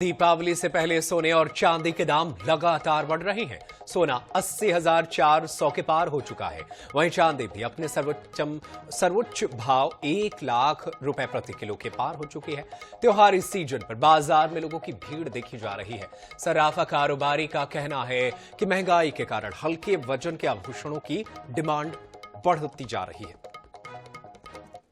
दीपावली से पहले सोने और चांदी के दाम लगातार बढ़ रहे हैं। सोना 80,400 के पार हो चुका है। वहीं चांदी भी अपने सर्वोच्च भाव 1 लाख रुपए प्रति किलो के पार हो चुकी है। त्योहारी सीजन पर बाजार में लोगों की भीड़ देखी जा रही है। सराफा कारोबारी का कहना है कि महंगाई के कारण हल्के वजन के आभूषणों की डिमांड बढ़ती जा रही है।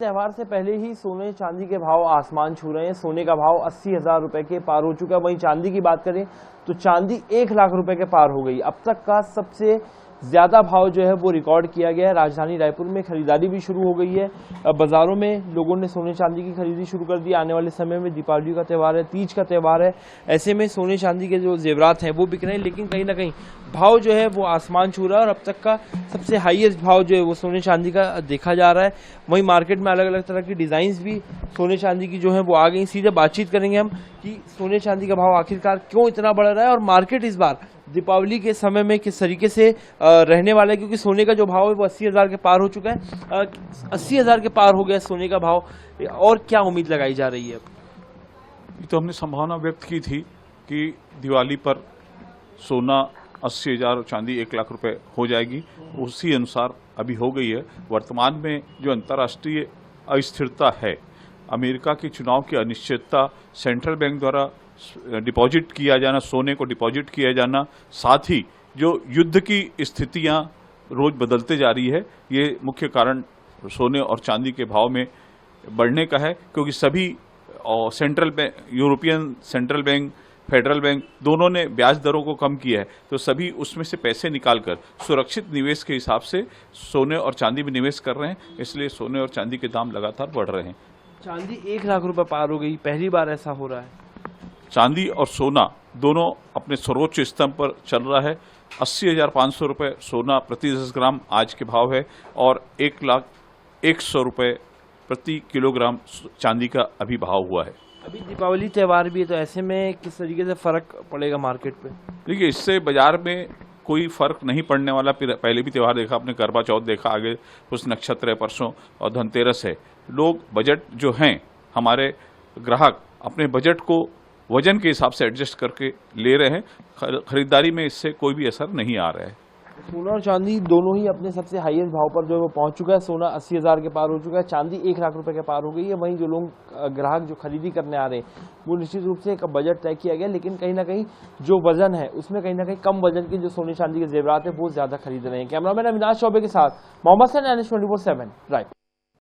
त्योहार से पहले ही सोने चांदी के भाव आसमान छू रहे हैं। सोने का भाव 80,000 रुपए के पार हो चुका है। वहीं चांदी की बात करें तो चांदी 1 लाख रुपए के पार हो गई। अब तक का सबसे ज्यादा भाव जो है वो रिकॉर्ड किया गया है। राजधानी रायपुर में खरीदारी भी शुरू हो गई है। बाजारों में लोगों ने सोने चांदी की खरीदी शुरू कर दी। आने वाले समय में दीपावली का त्यौहार है, तीज का त्यौहार है, ऐसे में सोने चांदी के जो जेवरात हैं वो बिक रहे हैं। लेकिन कहीं ना कहीं भाव जो है वो आसमान छू रहा है और अब तक का सबसे हाईएस्ट भाव जो है वो सोने चांदी का देखा जा रहा है। वहीं मार्केट में अलग अलग तरह की डिजाइन्स भी सोने चांदी की जो है वो आ गई। सीधे बातचीत करेंगे हम कि सोने चांदी का भाव आखिरकार क्यों इतना बढ़ रहा है और मार्केट इस बार दीपावली के समय में किस तरीके से रहने वाला है, क्योंकि सोने का जो भाव है वो 80,000 के पार हो चुका है। 80,000 के पार हो गया सोने का भाव, और क्या उम्मीद लगाई जा रही है? तो हमने संभावना व्यक्त की थी कि दिवाली पर सोना 80,000 और चांदी 1 लाख रुपए हो जाएगी। उसी अनुसार अभी हो गई है। वर्तमान में जो अंतर्राष्ट्रीय अस्थिरता है, अमेरिका के चुनाव की अनिश्चितता, सेंट्रल बैंक द्वारा डिपॉजिट किया जाना, सोने को डिपॉजिट किया जाना, साथ ही जो युद्ध की स्थितियां रोज बदलते जा रही है, ये मुख्य कारण सोने और चांदी के भाव में बढ़ने का है। क्योंकि सभी central bank, European central bank, federal bank दोनों ने ब्याज दरों को कम किया है, तो सभी उसमें से पैसे निकालकर सुरक्षित निवेश के हिसाब से सोने और चांदी में निवेश कर रहे हैं। इसलिए सोने और चांदी के दाम लगातार बढ़ रहे हैं। चांदी 1 लाख रुपए पार हो गई, पहली बार ऐसा हो रहा है। चांदी और सोना दोनों अपने सर्वोच्च स्तर पर चल रहा है। 80,500 रुपये सोना प्रति 10 ग्राम आज के भाव है और 1,01,00,000 रुपये प्रति किलोग्राम चांदी का अभी भाव हुआ है। अभी दीपावली त्यौहार भी है, तो ऐसे में किस तरीके से फर्क पड़ेगा मार्केट पे? देखिए, इससे बाजार में कोई फर्क नहीं पड़ने वाला। पहले भी त्यौहार देखा आपने, करवा चौथ देखा, आगे कुछ नक्षत्र है परसों और धनतेरस है। लोग बजट जो हैं, हमारे ग्राहक अपने बजट को वजन के हिसाब से एडजस्ट करके ले रहे हैं। खरीदारी में इससे कोई भी असर नहीं आ रहा है। सोना और चांदी दोनों ही अपने सबसे हाईएस्ट भाव पर जो है वो पहुंच चुका है। सोना 80,000 के पार हो चुका है, चांदी 1 लाख रुपए के पार हो गई है। वहीं जो लोग ग्राहक जो खरीदी करने आ रहे हैं वो निश्चित रूप से एक बजट तय किया गया, लेकिन कहीं ना कहीं जो वजन है उसमें कहीं ना कहीं कम वजन के जो सोने चांदी के जेवरात है वो ज्यादा खरीद रहे हैं। कैमरामैन अविनाश चौबे के साथ मोहम्मद सैन, NH 24/7 रायपुर।